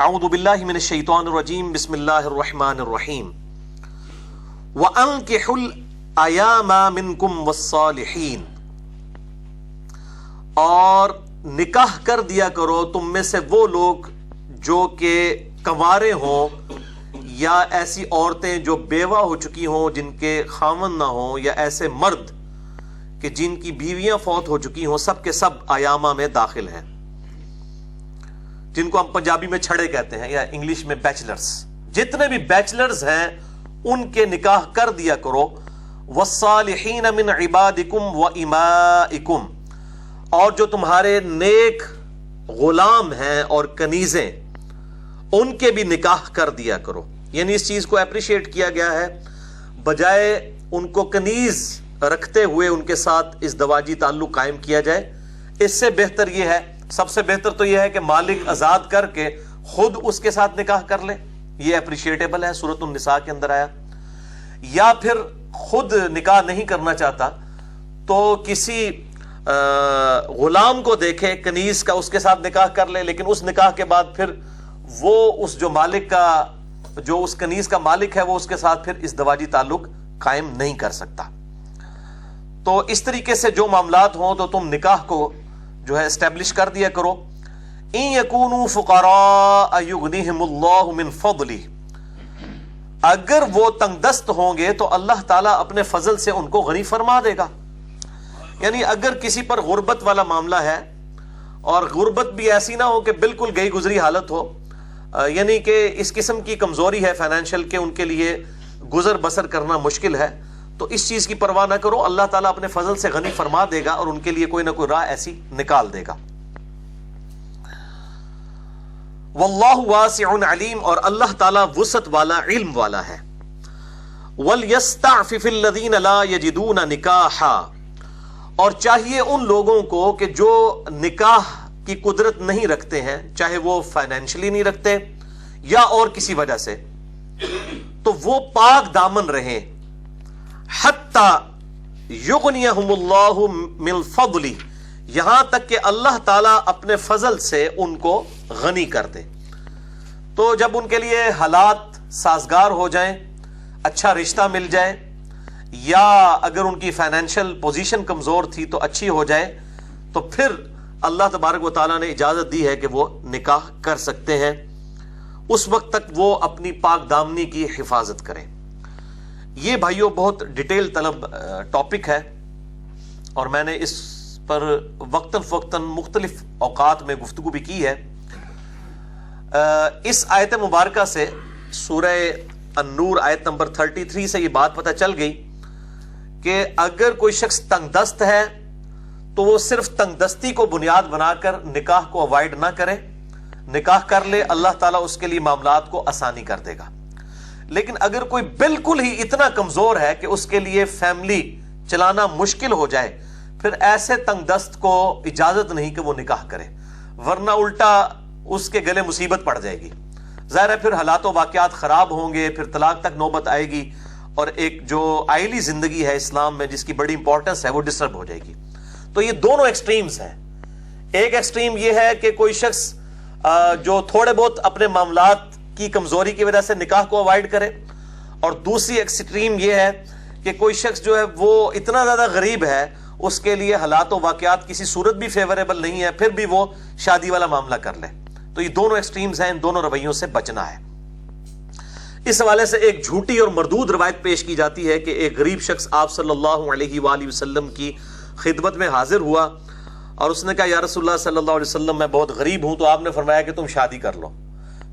اعوذ باللہ من الشیطان الرجیم بسم اللہ الرحمن الرحیم وَأَنْكِحُوا الْأَيَامَ مِنْكُمْ وَالصَّالِحِينَ، اور نکاح کر دیا کرو تم میں سے وہ لوگ جو کہ کنوارے ہوں یا ایسی عورتیں جو بیوہ ہو چکی ہوں جن کے خاوند نہ ہوں، یا ایسے مرد کہ جن کی بیویاں فوت ہو چکی ہوں، سب کے سب ایامہ میں داخل ہیں، جن کو ہم پنجابی میں چھڑے کہتے ہیں یا انگلش میں بیچلرز۔ جتنے بھی بیچلرز ہیں ان کے نکاح کر دیا کرو۔ والصالحین من عبادکم وامائکم، اور جو تمہارے نیک غلام ہیں اور کنیزیں ان کے بھی نکاح کر دیا کرو۔ یعنی اس چیز کو اپریشیٹ کیا گیا ہے، بجائے ان کو کنیز رکھتے ہوئے ان کے ساتھ ازدواجی تعلق قائم کیا جائے۔ اس سے بہتر یہ ہے، سب سے بہتر تو یہ ہے کہ مالک آزاد کر کے خود اس کے ساتھ نکاح کر لے، یہ اپریشیٹیبل ہے، سورۃ النساء کے اندر آیا۔ یا پھر خود نکاح نہیں کرنا چاہتا تو کسی غلام کو دیکھے کنیز کا، اس کے ساتھ نکاح کر لے، لیکن اس نکاح کے بعد پھر وہ اس جو مالک کا، جو اس کنیز کا مالک ہے، وہ اس کے ساتھ پھر ازدواجی تعلق قائم نہیں کر سکتا۔ تو اس طریقے سے جو معاملات ہوں تو تم نکاح کو جو ہے اسٹیبلش کر دیا کرو۔ ان یکونوا فقراء یغنیہم اللہ من فضلہ، اگر وہ تنگ دست ہوں گے تو اللہ تعالیٰ اپنے فضل سے ان کو غنی فرما دے گا۔ یعنی اگر کسی پر غربت والا معاملہ ہے، اور غربت بھی ایسی نہ ہو کہ بالکل گئی گزری حالت ہو، یعنی کہ اس قسم کی کمزوری ہے فائنینشیل کہ ان کے لیے گزر بسر کرنا مشکل ہے، تو اس چیز کی پرواہ نہ کرو، اللہ تعالیٰ اپنے فضل سے غنی فرما دے گا اور ان کے لیے کوئی نہ کوئی راہ ایسی نکال دے گا۔ واللہ واسع علیم، اور اللہ تعالیٰ وسعت والا، علم والا ہے۔ وَلْيَسْتَعْفِفِ الَّذِينَ لَا يَجِدُونَ نِكَاحًا، اور چاہیے ان لوگوں کو کہ جو نکاح کی قدرت نہیں رکھتے ہیں، چاہے وہ فائنینشلی نہیں رکھتے یا اور کسی وجہ سے، تو وہ پاک دامن رہیں، حتی یغنیہم اللہ من فضلہ، یہاں تک کہ اللہ تعالیٰ اپنے فضل سے ان کو غنی کر دے۔ تو جب ان کے لیے حالات سازگار ہو جائیں، اچھا رشتہ مل جائے، یا اگر ان کی فائنینشیل پوزیشن کمزور تھی تو اچھی ہو جائے، تو پھر اللہ تبارک و تعالیٰ نے اجازت دی ہے کہ وہ نکاح کر سکتے ہیں۔ اس وقت تک وہ اپنی پاک دامنی کی حفاظت کریں۔ یہ بھائیوں بہت ڈیٹیل طلب ٹاپک ہے، اور میں نے اس پر وقتاً فوقتاً مختلف اوقات میں گفتگو بھی کی ہے۔ اس آیت مبارکہ سے، سورہ النور آیت نمبر 33 سے یہ بات پتہ چل گئی کہ اگر کوئی شخص تنگ دست ہے تو وہ صرف تنگ دستی کو بنیاد بنا کر نکاح کو اوائڈ نہ کرے، نکاح کر لے، اللہ تعالیٰ اس کے لیے معاملات کو آسانی کر دے گا۔ لیکن اگر کوئی بالکل ہی اتنا کمزور ہے کہ اس کے لیے فیملی چلانا مشکل ہو جائے، پھر ایسے تنگ دست کو اجازت نہیں کہ وہ نکاح کرے، ورنہ الٹا اس کے گلے مصیبت پڑ جائے گی۔ ظاہر ہے پھر حالات و واقعات خراب ہوں گے، پھر طلاق تک نوبت آئے گی، اور ایک جو آئلی زندگی ہے اسلام میں جس کی بڑی امپورٹنس ہے وہ ڈسٹرب ہو جائے گی۔ تو یہ دونوں ایکسٹریمز ہیں۔ ایک ایکسٹریم یہ ہے کہ کوئی شخص جو تھوڑے بہت اپنے معاملات کی کمزوری کی وجہ سے نکاح کو اوائڈ کرے، اور دوسری ایکسٹریم یہ ہے کہ کوئی شخص جو ہے وہ اتنا زیادہ غریب ہے، اس کے لیے حالات و واقعات کسی صورت بھی فیوریبل نہیں ہے، پھر بھی وہ شادی والا معاملہ کر لے۔ تو یہ دونوں ایکسٹریمز ہیں، ان دونوں رویوں سے بچنا ہے۔ اس حوالے سے ایک جھوٹی اور مردود روایت پیش کی جاتی ہے کہ ایک غریب شخص آپ صلی اللہ علیہ وآلہ وسلم کی خدمت میں حاضر ہوا، اور اس نے کہا یا رسول اللہ صلی اللہ علیہ وسلم میں بہت غریب ہوں، تو آپ نے فرمایا کہ تم شادی کر لو۔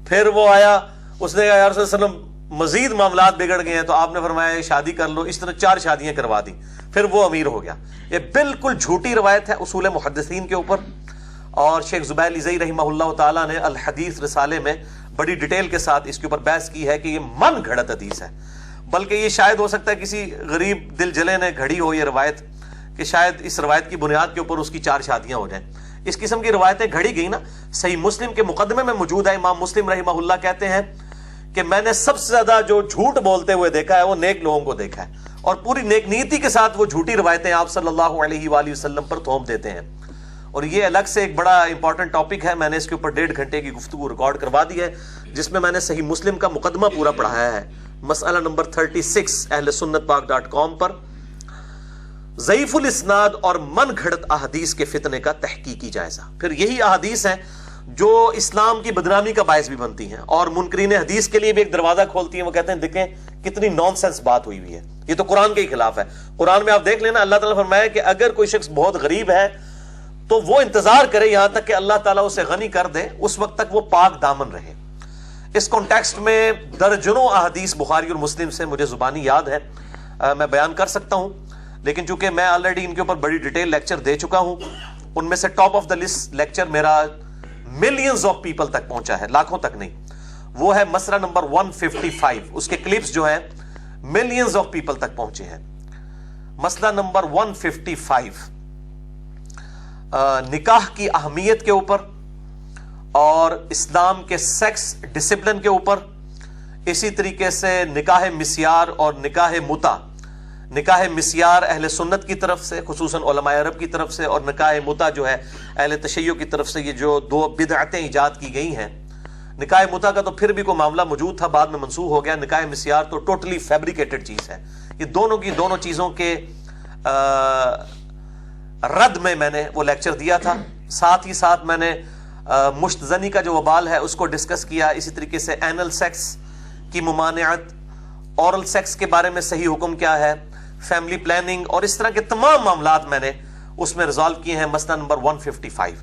پھر وہ آیا، اس نے کہا یا رسول اللہ صلی اللہ علیہ وسلم مزید معاملات بگڑ گئے ہیں، تو آپ نے فرمایا شادی کر لو۔ اس طرح 4 شادیاں کروا دی، پھر وہ امیر ہو گیا۔ یہ بالکل جھوٹی روایت ہے اصول محدثین کے اوپر، اور شیخ زبیر لزئی رحمہ اللہ تعالیٰ نے الحدیث رسالے میں بڑی ڈیٹیل کے ساتھ اس کے اوپر بحث کی ہے کہ یہ من گھڑت حدیث ہے، بلکہ یہ شاید ہو سکتا ہے کسی غریب دل جلے نے گھڑی ہو یہ روایت، کہ شاید اس روایت کی بنیاد کے اوپر اس کی 4 شادیاں ہو جائیں۔ اس قسم کی روایتیں گھڑی گئی نا، صحیح مسلم کے مقدمے میں موجود ہے، امام مسلم رحمہ اللہ کہتے ہیں کہ میں نے سب سے زیادہ جو جھوٹ بولتے ہوئے دیکھا ہے وہ نیک لوگوں کو دیکھا ہے، اور پوری نیک نیتی کے ساتھ وہ جھوٹی روایتیں آپ صلی اللہ علیہ وآلہ وسلم پر تھوپ دیتے ہیں۔ اور یہ الگ سے ایک بڑا امپورٹنٹ ٹاپک ہے. میں نے اس کے اوپر 1.5 گھنٹے کی گفتگو ریکارڈ کروا دی ہے, جس میں میں نے صحیح مسلم کا مقدمہ پورا پڑھایا ہے. مسئلہ نمبر 36 اہل سنت پاک.com پر ضعیف الاسناد اور من گھڑت احادیث کے فتنے کا تحقیقی جائزہ. پھر یہی احادیث ہیں جو اسلام کی بدنامی کا باعث بھی بنتی ہیں اور منکرین حدیث کے لیے بھی ایک دروازہ کھولتی ہیں. وہ کہتے ہیں دیکھیں کتنی نان سینس بات ہوئی ہوئی ہے, یہ تو قرآن کے ہی خلاف ہے. قرآن میں آپ دیکھ لینا اللہ تعالیٰ فرمایا کہ اگر کوئی شخص بہت غریب ہے تو وہ انتظار کرے یہاں تک کہ اللہ تعالیٰ اسے غنی کر دے, اس وقت تک وہ پاک دامن رہے. اس کانٹیکسٹ میں درجنوں احادیث بخاری اور مسلم سے مجھے زبانی یاد ہے, میں بیان کر سکتا ہوں, لیکن چونکہ میں آلریڈی ان کے اوپر بڑی ڈیٹیل لیکچر دے چکا ہوں. ان میں سے top of the list lecture میرا ملینز آف پیپل تک پہنچا ہے, لاکھوں تک نہیں. وہ ہے مسئلہ نمبر 155. اس کے کلپس جو ہیں ملینز آف پیپل تک پہنچے ہیں. مسئلہ نمبر 155 نکاح کی اہمیت کے اوپر اور اسلام کے سیکس ڈسپلن کے اوپر. اسی طریقے سے نکاح مسیار اور نکاح متع. نکاح مسیار اہل سنت کی طرف سے خصوصاً علماء عرب کی طرف سے, اور نکاح متع جو ہے اہل تشیع کی طرف سے. یہ جو دو بدعتیں ایجاد کی گئی ہیں, نکاح متع کا تو پھر بھی کوئی معاملہ موجود تھا, بعد میں منسوخ ہو گیا. نکاح مسیار تو ٹوٹلی فیبریکیٹڈ چیز ہے. یہ دونوں چیزوں کے رد میں نے وہ لیکچر دیا تھا. ساتھ ہی ساتھ میں نے مشت زنی کا جو وبال ہے اس کو ڈسکس کیا. اسی طریقے سے اینل سیکس کی ممانعت, اورل سیکس کے بارے میں صحیح حکم کیا ہے, فیملی پلاننگ, اور اس طرح کے تمام معاملات میں نے اس میں ریزالو کیے ہیں. مسئلہ نمبر 155.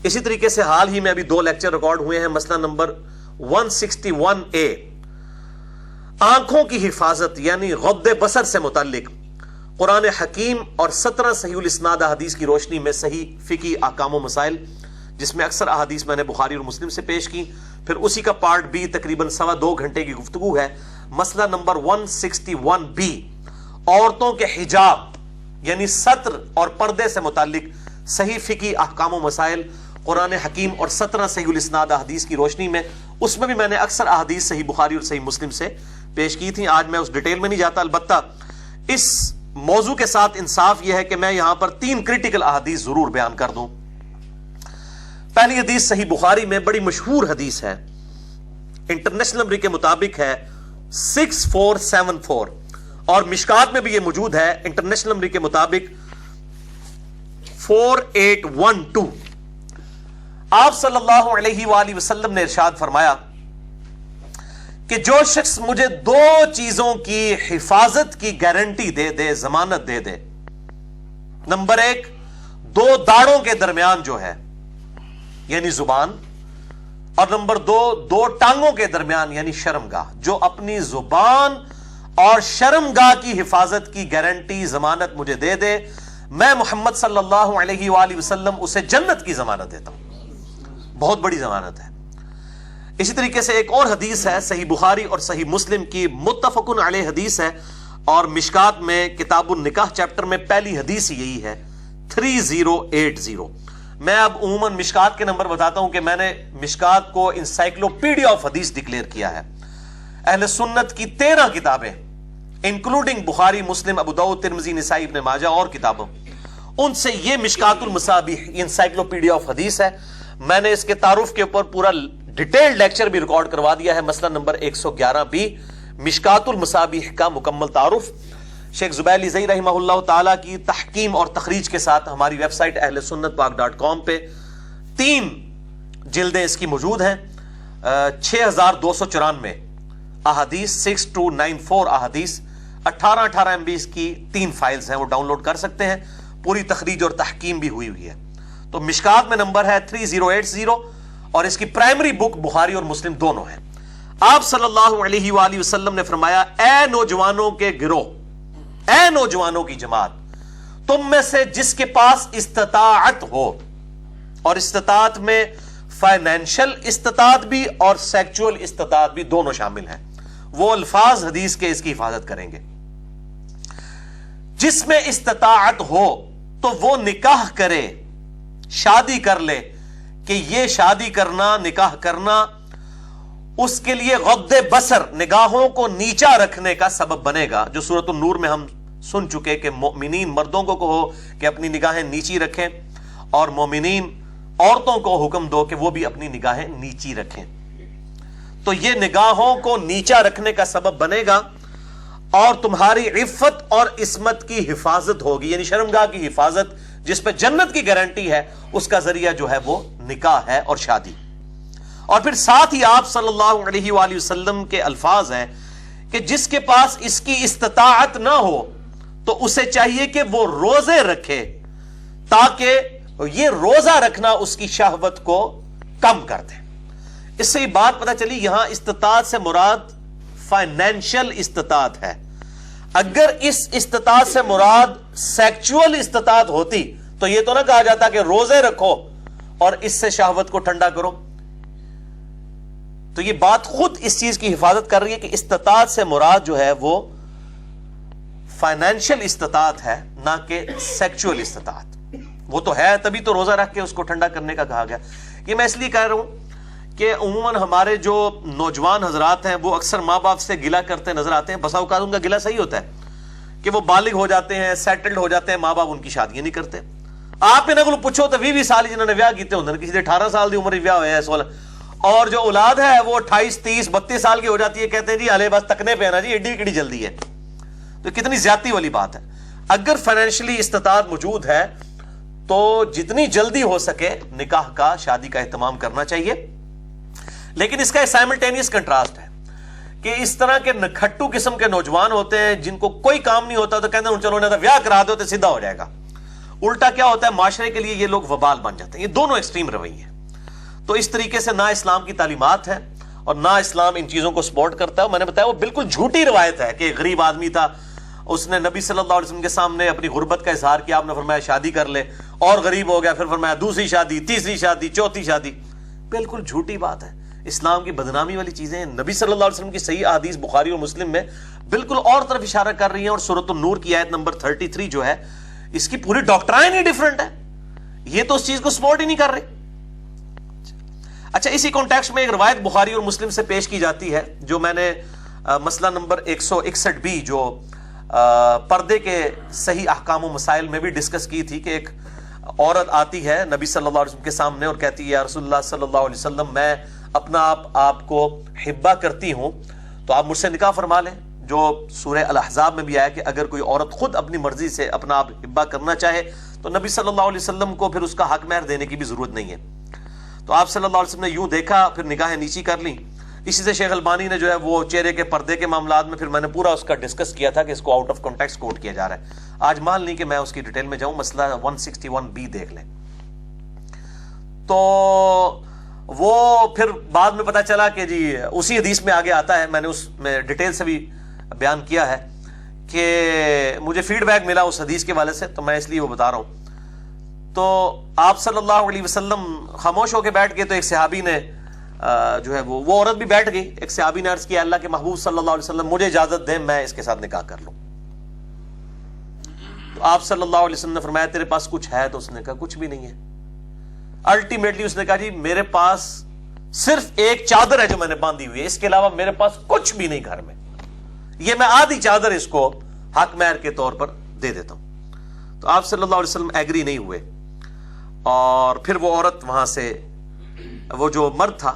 اسی طریقے سے حال ہی میں ابھی 2 لیکچر ریکارڈ ہوئے ہیں. مسئلہ نمبر 161A آنکھوں کی حفاظت یعنی غض بصر سے متعلق قرآن حکیم اور 17 صحیح الاسناد احادیث کی روشنی میں صحیح فقہی احکام و مسائل, جس میں اکثر احادیث میں نے بخاری اور مسلم سے پیش کی. پھر اسی کا پارٹ بی تقریباً 2.25 گھنٹے کی گفتگو ہے. مسئلہ نمبر 161B عورتوں کے حجاب یعنی ستر اور پردے سے متعلق صحیح فقہی احکام و مسائل قرآن حکیم اور 17 صحیح الاسناد احادیث کی روشنی میں. اس میں بھی میں نے اکثر احادیث صحیح بخاری اور صحیح مسلم سے پیش کی تھی. آج میں اس ڈیٹیل میں نہیں جاتا, البتہ اس موضوع کے ساتھ انصاف یہ ہے کہ میں یہاں پر 3 کریٹیکل احادیث ضرور بیان کر دوں. پہلی حدیث صحیح بخاری میں بڑی مشہور حدیث ہے, انٹرنیشنل نمبر کے مطابق ہے 6474, اور مشکات میں بھی یہ موجود ہے انٹرنیشنل نمبر کے مطابق 4812. آپ صلی اللہ علیہ وآلہ وسلم نے ارشاد فرمایا کہ جو شخص مجھے 2 چیزوں کی حفاظت کی گارنٹی دے دے, ضمانت دے دے. نمبر 1 2 داڑوں کے درمیان جو ہے یعنی زبان, اور نمبر 2 ٹانگوں کے درمیان یعنی شرمگاہ. جو اپنی زبان اور شرمگاہ کی حفاظت کی گارنٹی ضمانت مجھے دے دے, میں محمد صلی اللہ علیہ وآلہ وسلم اسے جنت کی ضمانت دیتا ہوں. بہت بڑی ضمانت ہے. اسی طریقے سے ایک اور حدیث ہے صحیح بخاری اور صحیح مسلم کی متفقن علیہ حدیث ہے, اور مشکات میں کتاب النکاح چیپٹر میں پہلی حدیث یہی ہے 3080. میں اب عموماً مشکات کے نمبر بتاتا ہوں کہ میں نے مشکات کو انسائکلوپیڈیا آف حدیث ڈکلیئر کیا ہے. اہل سنت کی 13 کتابیں انکلوڈنگ بخاری, مسلم, ابو داؤد, ترمذی, نسائی, ابن ماجہ اور کتابوں, ان سے یہ مشکات المصابیح انسائکلوپیڈیا آف حدیث ہے. میں نے اس کے تعارف کے اوپر پورا ڈیٹیل لیکچر بھی ریکارڈ کروا دیا ہے. مسئلہ نمبر 111B مشکات المصابیح کا مکمل تعارف شیخ زبیر علی زئی رحمہ اللہ تعالی کی تحکیم اور تخریج کے ساتھ ہماری ویب سائٹ اہل سنت پاک.com پہ 3 جلدیں اس کی موجود ہیں. 6294 احادیث, 6294 احادیث, 18 MB کی 3 فائلز ہیں, وہ ڈاؤن لوڈ کر سکتے ہیں. پوری تخریج اور تحکیم بھی ہوئی ہوئی ہے. تو مشکات میں نمبر ہے 3080, اور اس کی پرائمری بک بخاری اور مسلم دونوں ہیں. آپ صلی اللہ علیہ وآلہ وسلم نے فرمایا, اے نوجوانوں کے گروہ, اے نوجوانوں کی جماعت, تم میں سے جس کے پاس استطاعت ہو, اور استطاعت میں فائنینشل استطاعت بھی اور سیکچول استطاعت بھی دونوں شامل ہیں, وہ الفاظ حدیث کے اس کی حفاظت کریں گے. جس میں استطاعت ہو تو وہ نکاح کرے, شادی کر لے, کہ یہ شادی کرنا, نکاح کرنا اس کے لیے غض بصر, نگاہوں کو نیچا رکھنے کا سبب بنے گا, جو سورۃ النور میں ہم سن چکے کہ مومنین مردوں کو کہو کہ اپنی نگاہیں نیچی رکھیں, اور مومنین عورتوں کو حکم دو کہ وہ بھی اپنی نگاہیں نیچی رکھیں. تو یہ نگاہوں کو نیچا رکھنے کا سبب بنے گا اور تمہاری عفت اور عصمت کی حفاظت ہوگی, یعنی شرمگاہ کی حفاظت جس پہ جنت کی گارنٹی ہے, اس کا ذریعہ جو ہے وہ نکاح ہے اور شادی. اور پھر ساتھ ہی آپ صلی اللہ علیہ وآلہ وسلم کے الفاظ ہیں کہ جس کے پاس اس کی استطاعت نہ ہو تو اسے چاہیے کہ وہ روزے رکھے تاکہ یہ روزہ رکھنا اس کی شہوت کو کم کر دے. اس سے یہ بات پتہ چلی یہاں استطاعت سے مراد فائنینشل استطاعت ہے. اگر اس استطاعت سے مراد سیکچول استطاعت ہوتی تو یہ تو نہ کہا جاتا کہ روزے رکھو اور اس سے شہوت کو ٹھنڈا کرو. تو یہ بات خود اس چیز کی حفاظت کر رہی ہے کہ استطاعت سے مراد جو ہے وہ فائنینشل استطاعت ہے, نہ کہ سیکچول استطاعت. وہ تو ہے تبھی تو روزہ رکھ کے اس کو ٹھنڈا کرنے کا کہا گیا. یہ میں اس لیے کہہ رہا ہوں کہ عموماً ہمارے جو نوجوان حضرات ہیں وہ اکثر ماں باپ سے گلہ کرتے نظر آتے ہیں. بسا اوقات ان کا گلہ صحیح ہوتا ہے کہ وہ بالغ ہو جاتے ہیں, سیٹلڈ ہو جاتے ہیں, ماں باپ ان کی شادیاں نہیں کرتے. آپ انہوں کو پوچھو تو 20 سال جنہوں نے ویاہ کیتے ہوتے ہیں, کسی نے 18 سال دی عمر ویاہ ہوئے ہیں 16, اور جو اولاد ہے وہ 28 30 32 سال کی ہو جاتی ہے. کہتے ہیں جی ہلے بس تکنے پہ نا جی, ایڈی کڑی جلدی ہے. تو کتنی زیادتی والی بات ہے. اگر فائنینشلی استطاعت موجود ہے تو جتنی جلدی ہو سکے نکاح کا, شادی کا اہتمام کرنا چاہیے. لیکن اس کا سائملٹینیس کنٹراسٹ ہے کہ اس طرح کے نکھٹو قسم کے نوجوان ہوتے ہیں جن کو کوئی کام نہیں ہوتا تو کہتے ہیں چلو انہیں تو ویاہ کرا دو تو سیدھا ہو جائے گا. الٹا کیا ہوتا ہے, معاشرے کے لیے یہ لوگ وبال بن جاتے ہیں. یہ دونوں ایکسٹریم رویے ہیں. تو اس طریقے سے نہ اسلام کی تعلیمات ہے اور نہ اسلام ان چیزوں کو سپورٹ کرتا ہے. میں نے بتایا وہ بالکل جھوٹی روایت ہے کہ ایک غریب آدمی تھا, اس نے نبی صلی اللہ علیہ وسلم کے سامنے اپنی غربت کا اظہار کیا, آپ نے فرمایا شادی کر لے, اور غریب ہو گیا, پھر فرمایا دوسری شادی, تیسری شادی, چوتھی شادی. بالکل جھوٹی بات ہے. اسلام کی بدنامی والی چیزیں نبی صلی اللہ علیہ وسلم کی صحیح احادیث بخاری اور مسلم میں بالکل اور طرف اشارہ کر رہی ہیں. اور سورۃ النور کی آیت نمبر 33 جو ہے اس کی پوری ڈاکٹرائن ہی ڈیفرنٹ ہے. یہ تو اس چیز کو سپورٹ ہی نہیں کر رہے. اچھا, اسی کانٹیکسٹ میں ایک روایت بخاری اور مسلم سے پیش کی جاتی ہے جو میں نے مسئلہ نمبر 161 جو پردے کے صحیح احکام و مسائل میں بھی ڈسکس کی تھی کہ ایک عورت آتی ہے نبی صلی اللہ علیہ وسلم کے سامنے اور کہتی ہے یا رسول اللہ صلی اللہ علیہ وسلم میں اپنا آپ کو حبہ کرتی ہوں تو آپ مجھ سے نکاح فرما لیں. جو سورہ الاحزاب میں بھی آیا کہ اگر کوئی عورت خود اپنی مرضی سے اپنا آپ حبہ کرنا چاہے تو نبی صلی اللہ علیہ وسلم کو پھر اس کا حق مہر دینے کی بھی ضرورت نہیں ہے. تو آپ صلی اللہ علیہ وسلم نے یوں دیکھا, پھر نگاہیں نیچی کر لیں. اسی سے شیخ البانی نے جو ہے وہ چہرے کے پردے کے معاملات میں پھر میں نے پورا اس کا ڈسکس کیا تھا کہ اس کو آؤٹ آف کانٹیکسٹ کوٹ کیا جا رہا ہے. آج مان نہیں کہ میں اس کی ڈیٹیل میں جاؤں, مسئلہ 161B دیکھ لیں. تو وہ پھر بعد میں پتا چلا کہ جی اسی حدیث میں آگے آتا ہے, میں نے اس میں ڈیٹیل سے بھی بیان کیا ہے کہ مجھے فیڈ بیک ملا اس حدیث کے والے سے, تو میں اس لیے وہ بتا رہا ہوں. تو آپ صلی اللہ علیہ وسلم خاموش ہو کے بیٹھ گئے. تو ایک صحابی نے جو ہے وہ عورت بھی بیٹھ گئی. ایک صحابی نے عرض کیا اللہ کے محبوب صلی اللہ علیہ وسلم مجھے اجازت دیں میں اس کے ساتھ نکاح کر لوں. تو آپ صلی اللہ علیہ وسلم نے فرمایا تیرے پاس کچھ ہے؟ تو اس نے کہا کچھ بھی نہیں ہے. الٹیمیٹلی اس نے کہا جی میرے پاس صرف ایک چادر ہے جو میں نے باندھی ہوئی ہے, اس کے علاوہ میرے پاس کچھ بھی نہیں گھر میں, یہ میں آدھی چادر اس کو حق مہر کے طور پر دے دیتا ہوں. تو آپ صلی اللہ علیہ وسلم ایگری نہیں ہوئے اور پھر وہ عورت وہاں سے, وہ جو مرد تھا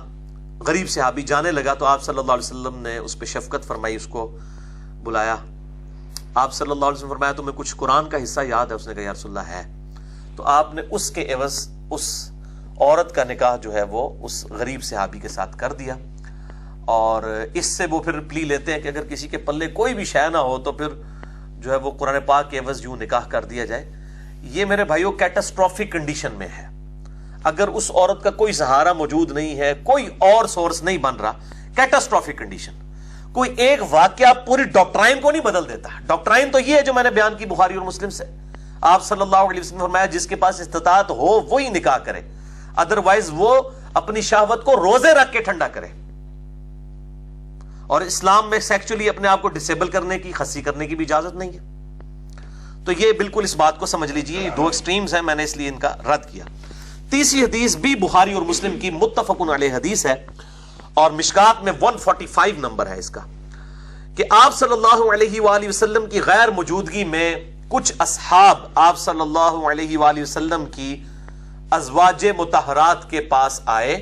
غریب صحابی جانے لگا. تو آپ صلی اللہ علیہ وسلم نے اس پہ شفقت فرمائی, اس کو بلایا. آپ صلی اللہ علیہ وسلم فرمایا تمہیں کچھ قرآن کا حصہ یاد ہے؟ اس نے کہا یا رسول اللہ ہے. تو آپ نے اس کے عوض اس عورت کا نکاح جو ہے وہ اس غریب صحابی کے ساتھ کر دیا. اور اس سے وہ پھر پلی لیتے ہیں کہ اگر کسی کے پلے کوئی بھی شے نہ ہو تو پھر جو ہے وہ قرآن پاک کے عوض یوں نکاح کر دیا جائے. یہ میرے بھائیوں کیٹاسٹروفک کنڈیشن میں ہے. اگر اس عورت کا کوئی سہارا موجود نہیں ہے, کوئی اور سورس نہیں بن رہا, کیٹاسٹروفک کنڈیشن. کوئی ایک واقعہ پوری ڈاکٹرائن کو نہیں بدل دیتا. ڈاکٹرائن تو یہ ہے جو میں نے بیان کی بخاری اور مسلم سے. آپ صلی اللہ علیہ وسلم نے فرمایا جس کے پاس استطاعت ہو وہی نکاح کرے, ادروائز وہ اپنی شہوت کو روزے رکھ کے ٹھنڈا کرے. اور اسلام میں سیکچولی اپنے آپ کو ڈسیبل کرنے کی, خسی کرنے کی بھی اجازت نہیں ہے. تو یہ بالکل اس بات کو سمجھ لیجئے, یہ دو ایکسٹریمز ہیں, میں نے اس لیے ان کا رد کیا. تیسری حدیث بھی بخاری اور مسلم کی متفق علیہ حدیث ہے اور مشکات میں 145 نمبر ہے اس کا, کہ آپ صلی اللہ علیہ وآلہ وسلم کی غیر موجودگی میں کچھ اصحاب آپ صلی اللہ علیہ وآلہ وسلم کی ازواج مطہرات کے پاس آئے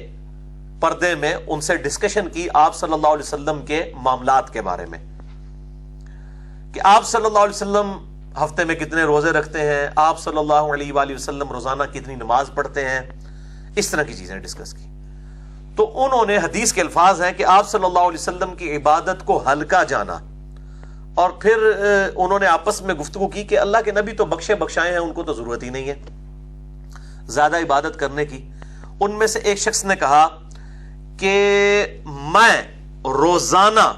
پردے میں, ان سے ڈسکشن کی آپ صلی اللہ علیہ وسلم کے معاملات کے بارے میں, کہ آپ صلی اللہ علیہ وسلم ہفتے میں کتنے روزے رکھتے ہیں, آپ صلی اللہ علیہ وآلہ وسلم روزانہ کتنی نماز پڑھتے ہیں, اس طرح کی چیزیں ڈسکس کی. تو انہوں نے, حدیث کے الفاظ ہیں کہ آپ صلی اللہ علیہ وسلم کی عبادت کو ہلکا جانا, اور پھر انہوں نے آپس میں گفتگو کی کہ اللہ کے نبی تو بخشے بخشائے ہیں, ان کو تو ضرورت ہی نہیں ہے زیادہ عبادت کرنے کی. ان میں سے ایک شخص نے کہا کہ میں روزانہ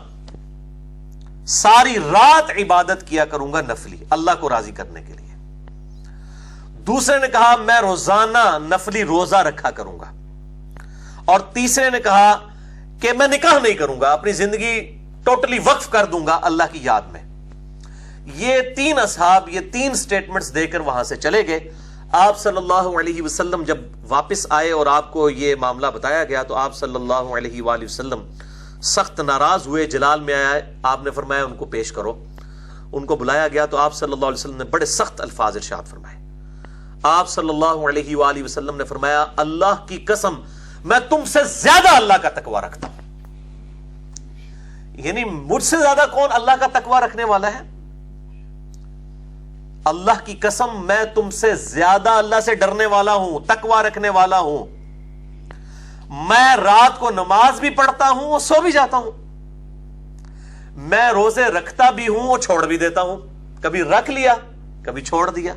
ساری رات عبادت کیا کروں گا نفلی, اللہ کو راضی کرنے کے لیے. دوسرے نے کہا میں روزانہ نفلی روزہ رکھا کروں گا, اور تیسرے نے کہا کہ میں نکاح نہیں کروں گا, اپنی زندگی ٹوٹلی وقف کر دوں گا اللہ کی یاد میں. یہ تین اصحاب یہ تین سٹیٹمنٹس دے کر وہاں سے چلے گئے. آپ صلی اللہ علیہ وسلم جب واپس آئے اور آپ کو یہ معاملہ بتایا گیا تو آپ صلی اللہ علیہ وآلہ وسلم سخت ناراض ہوئے, جلال میں آیا. آپ نے فرمایا ان کو پیش کرو. ان کو بلایا گیا تو آپ صلی اللہ علیہ وسلم نے بڑے سخت الفاظ ارشاد فرمائے. آپ صلی اللہ علیہ وآلہ وسلم نے فرمایا اللہ کی قسم میں تم سے زیادہ اللہ کا تقوی رکھتا ہوں. یعنی مجھ سے زیادہ کون اللہ کا تقوی رکھنے والا ہے؟ اللہ کی قسم میں تم سے زیادہ اللہ سے ڈرنے والا ہوں, تقوی رکھنے والا ہوں. میں رات کو نماز بھی پڑھتا ہوں اور سو بھی جاتا ہوں. میں روزے رکھتا بھی ہوں اور چھوڑ بھی دیتا ہوں, کبھی رکھ لیا کبھی چھوڑ دیا.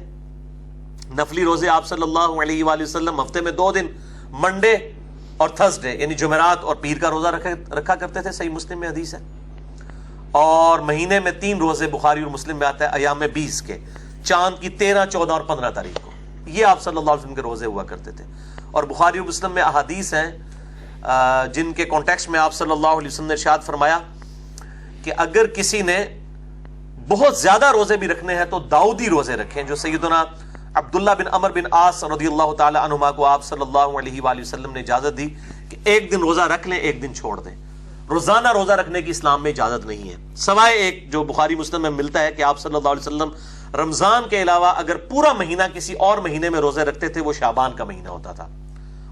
نفلی روزے آپ صلی اللہ علیہ وآلہ وسلم ہفتے میں 2 دن, منڈے اور تھرسڈے یعنی جمعرات اور پیر کا روزہ رکھا کرتے تھے, صحیح مسلم میں حدیث ہے. اور مہینے میں 3 روزے, بخاری اور مسلم میں آتا ہے ایام 20 کے, چاند کی 13, 14 اور 15 تاریخ کو. یہ آپ صلی اللہ علیہ وسلم کے روزے ہوا کرتے تھے. اور بخاری اور مسلم میں احادیث ہیں جن کے کانٹیکسٹ میں آپ صلی اللہ علیہ وسلم نے ارشاد فرمایا کہ اگر کسی نے بہت زیادہ روزے بھی رکھنے ہیں تو داؤدی روزے رکھیں, جو سیدنا عبداللہ بن عمر بن عاص رضی اللہ تعالی عنہما کو آپ صلی اللہ علیہ وآلہ وسلم نے اجازت دی کہ ایک دن روزہ رکھ لیں, ایک دن چھوڑ دیں. روزانہ روزہ رکھنے کی اسلام میں اجازت نہیں ہے, سوائے ایک جو بخاری مسلم میں ملتا ہے کہ آپ صلی اللہ علیہ وسلم رمضان کے علاوہ اگر پورا مہینہ کسی اور مہینے میں روزے رکھتے تھے, وہ شعبان کا مہینہ ہوتا تھا,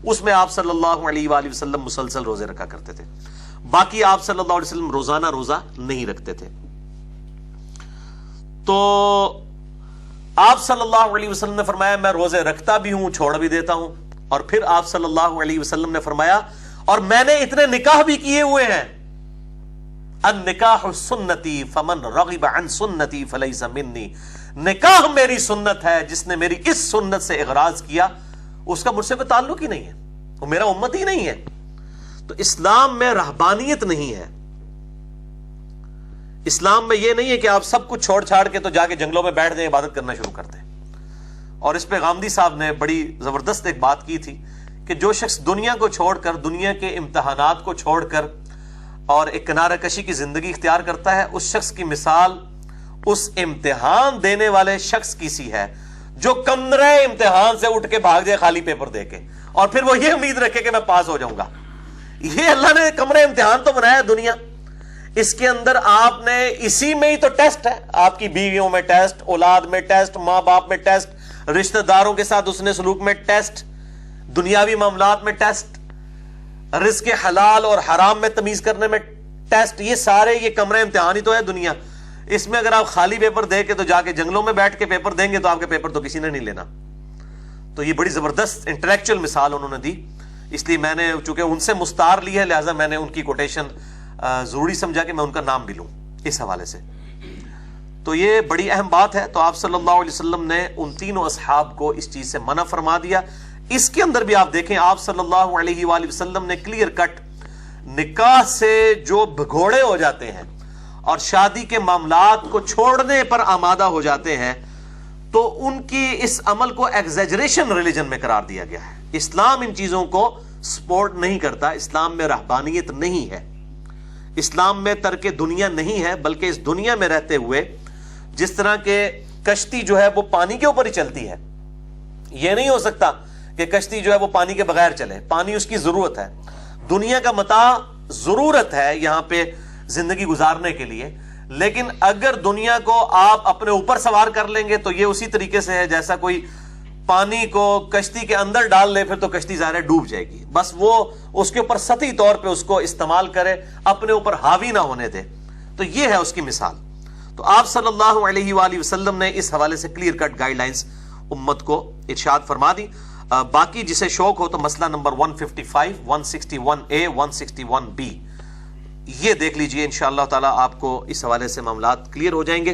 اس میں آپ صلی اللہ علیہ وآلہ وسلم مسلسل روزے رکھا کرتے تھے. باقی آپ صلی اللہ علیہ وسلم روزانہ روزہ نہیں رکھتے تھے. تو آپ صلی اللہ علیہ وسلم نے فرمایا میں روزے رکھتا بھی ہوں چھوڑ بھی دیتا ہوں. اور پھر آپ صلی اللہ علیہ وسلم نے فرمایا اور میں نے اتنے نکاح بھی کیے ہوئے ہیں, النکاح سنتی فمن رغب عن سنتی فلیس منی, نکاح میری سنت ہے, جس نے میری اس سنت سے اغراض کیا اس کا مجھ سے کوئی تعلق ہی نہیں ہے, وہ میرا امت ہی نہیں ہے. تو اسلام میں رہبانیت نہیں ہے. اسلام میں یہ نہیں ہے کہ آپ سب کچھ چھوڑ چھاڑ کے تو جا کے جنگلوں میں بیٹھ جائیں, عبادت کرنا شروع کر دیں. اور اس پہ غامدی صاحب نے بڑی زبردست ایک بات کی تھی کہ جو شخص دنیا کو چھوڑ کر, دنیا کے امتحانات کو چھوڑ کر اور ایک کنارہ کشی کی زندگی اختیار کرتا ہے, اس شخص کی مثال اس امتحان دینے والے شخص کی سی ہے جو کمرے امتحان سے اٹھ کے بھاگ جائے خالی پیپر دے کے, اور پھر وہ یہ امید رکھے کہ میں پاس ہو جاؤں گا. یہ اللہ نے کمرے امتحان تو بنایا دنیا, اس کے اندر آپ نے اسی میں ہی تو ٹیسٹ ہے, آپ کی بیویوں میں ٹیسٹ, اولاد میں ٹیسٹ, ماں باپ میں ٹیسٹ, رشتہ داروں کے ساتھ اس نے سلوک میں ٹیسٹ, دنیاوی معاملات میں ٹیسٹ, رزق حلال اور حرام میں تمیز کرنے میں ٹیسٹ. یہ سارے یہ کمرے امتحان ہی تو ہے دنیا. اس میں اگر آپ خالی پیپر دے کے تو جا کے جنگلوں میں بیٹھ کے پیپر دیں گے تو آپ کے پیپر تو کسی نے نہیں لینا. تو یہ بڑی زبردست انٹلیکچوئل مثال انہوں نے دی, اس لیے میں نے چونکہ ان سے مستعار لی ہے لہٰذا میں نے ان کی کوٹیشن ضروری سمجھا کہ میں ان کا نام بھی لوں اس حوالے سے. تو یہ بڑی اہم بات ہے. تو آپ صلی اللہ علیہ وسلم نے ان تینوں اصحاب کو اس چیز سے منع فرما دیا. اس کے اندر بھی آپ دیکھیں آپ صلی اللہ علیہ وآلہ وسلم نے کلیئر کٹ نکاح سے جو بھگوڑے ہو جاتے ہیں اور شادی کے معاملات کو چھوڑنے پر آمادہ ہو جاتے ہیں تو ان کی اس عمل کو ایگزیجریشن ریلیجن میں قرار دیا گیا ہے. اسلام ان چیزوں کو سپورٹ نہیں کرتا. اسلام میں رہبانیت نہیں ہے, اسلام میں ترک دنیا نہیں ہے, بلکہ اس دنیا میں رہتے ہوئے جس طرح کہ کشتی جو ہے وہ پانی کے اوپر ہی چلتی ہے, یہ نہیں ہو سکتا کہ کشتی جو ہے وہ پانی کے بغیر چلے. پانی اس کی ضرورت ہے, دنیا کا متاع ضرورت ہے یہاں پہ زندگی گزارنے کے لیے, لیکن اگر دنیا کو آپ اپنے اوپر سوار کر لیں گے تو یہ اسی طریقے سے ہے جیسا کوئی پانی کو کشتی کے اندر ڈال لے پھر تو کشتی ظاہر ہے ڈوب جائے گی. بس وہ اس کے اوپر سطحی طور پہ اس کو استعمال کرے, اپنے اوپر حاوی نہ ہونے دے. تو یہ ہے اس کی مثال. تو آپ صلی اللہ علیہ وآلہ وسلم نے اس حوالے سے کلیئر کٹ گائیڈ لائنز امت کو ارشاد فرما دی. باقی جسے شوق ہو تو مسئلہ نمبر 155, 161A, 161B یہ دیکھ لیجئے, انشاءاللہ تعالی آپ کو اس حوالے سے معاملات کلیئر ہو جائیں گے.